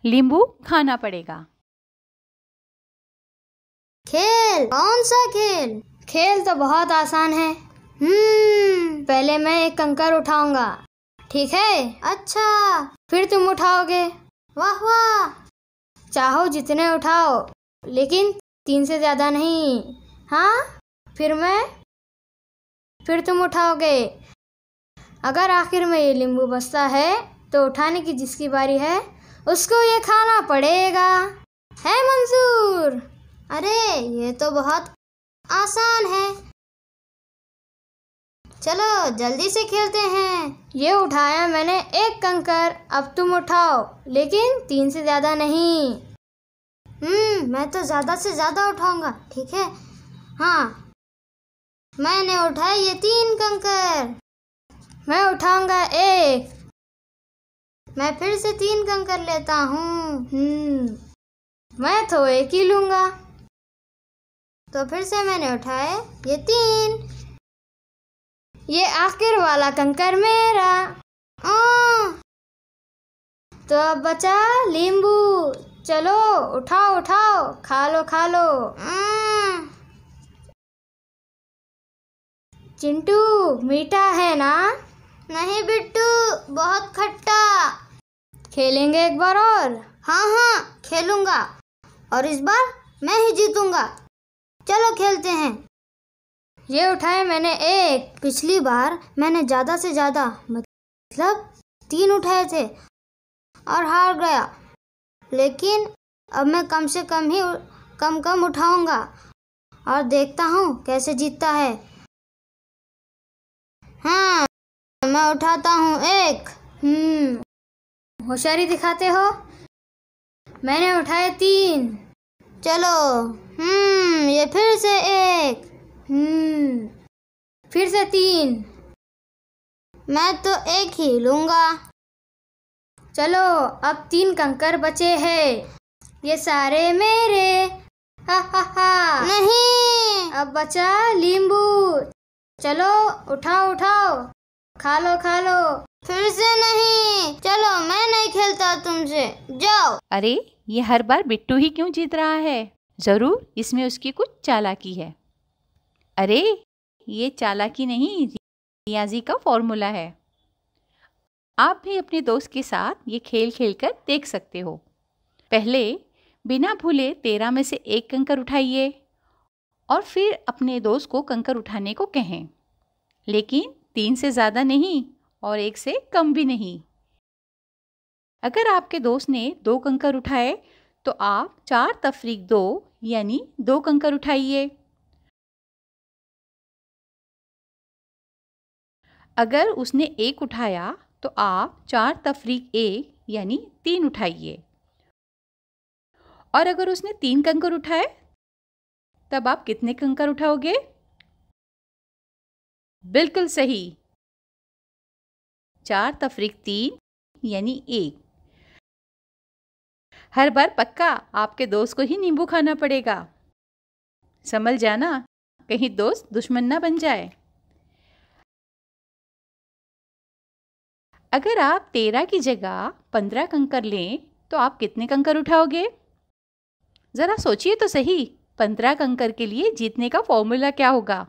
नींबू खाना पड़ेगा। खेल? कौन सा खेल? खेल तो बहुत आसान है। पहले मैं एक कंकर उठाऊंगा, ठीक है? अच्छा, फिर तुम उठाओगे। वाह वाह, चाहो जितने उठाओ, लेकिन 3 से ज्यादा नहीं। हाँ, फिर तुम उठाओगे। अगर आखिर में ये नींबू बचता है तो उठाने की जिसकी बारी है उसको ये खाना पड़ेगा। है मंजूर? अरे ये तो बहुत आसान है। चलो जल्दी से खेलते हैं। ये उठाया मैंने एक कंकर, अब तुम उठाओ, लेकिन 3 से ज्यादा नहीं। मैं तो ज्यादा से ज्यादा उठाऊंगा, ठीक है? हाँ, मैंने उठाए ये 3 कंकर। मैं उठाऊंगा एक। मैं फिर से 3 कंकर लेता हूँ। मैं तो एक ही लूंगा। तो फिर से मैंने उठाए ये 3। ये आखिर वाला कंकर मेरा। तो अब बचा नींबू। चलो उठाओ उठाओ, खा लो खा लो। चिंटू, मीठा है ना? नहीं बिट्टू, बहुत खट्टा। खेलेंगे एक बार और? हाँ, खेलूंगा, और इस बार मैं ही जीतूंगा। चलो खेलते हैं। ये उठाए मैंने एक। पिछली बार मैंने ज्यादा से ज्यादा, मतलब 3 उठाए थे और हार गया, लेकिन अब मैं कम से कम ही कम उठाऊंगा और देखता हूँ कैसे जीतता है। हाँ, मैं उठाता हूँ एक। होशियारी दिखाते हो। मैंने उठाए 3। चलो, ये फिर से एक। फिर से 3। मैं तो एक ही लूंगा। चलो, अब 3 कंकर बचे हैं, ये सारे मेरे। हा। नहीं, अब बचा नींबू। चलो उठाओ उठाओ, खा लो खा लो। फिर से नहीं। चलो मैं नहीं खेलता तुमसे, जाओ। अरे ये हर बार बिट्टू ही क्यों जीत रहा है? जरूर इसमें उसकी कुछ चालाकी है। अरे ये चालाकी नहीं, रियाजी का फॉर्मूला है। आप भी अपने दोस्त के साथ ये खेल खेलकर देख सकते हो। पहले बिना भूले 13 में से एक कंकर उठाइए और फिर अपने दोस्त को कंकर उठाने को कहें, लेकिन 3 से ज़्यादा नहीं और 1 से कम भी नहीं। अगर आपके दोस्त ने 2 कंकर उठाए तो आप 4 तफरीक 2 यानी 2 कंकर उठाइए। अगर उसने 1 उठाया तो आप 4 तफरीक 1 यानी 3 उठाइए। और अगर उसने 3 कंकर उठाए तब आप कितने कंकर उठाओगे? बिल्कुल सही, 4 तफरीक 3 यानी 1। हर बार पक्का आपके दोस्त को ही नींबू खाना पड़ेगा। संभल जाना, कहीं दोस्त दुश्मन ना बन जाए। अगर आप 13 की जगह 15 कंकर लें तो आप कितने कंकर उठाओगे? ज़रा सोचिए तो सही, 15 कंकर के लिए जीतने का फॉर्मूला क्या होगा?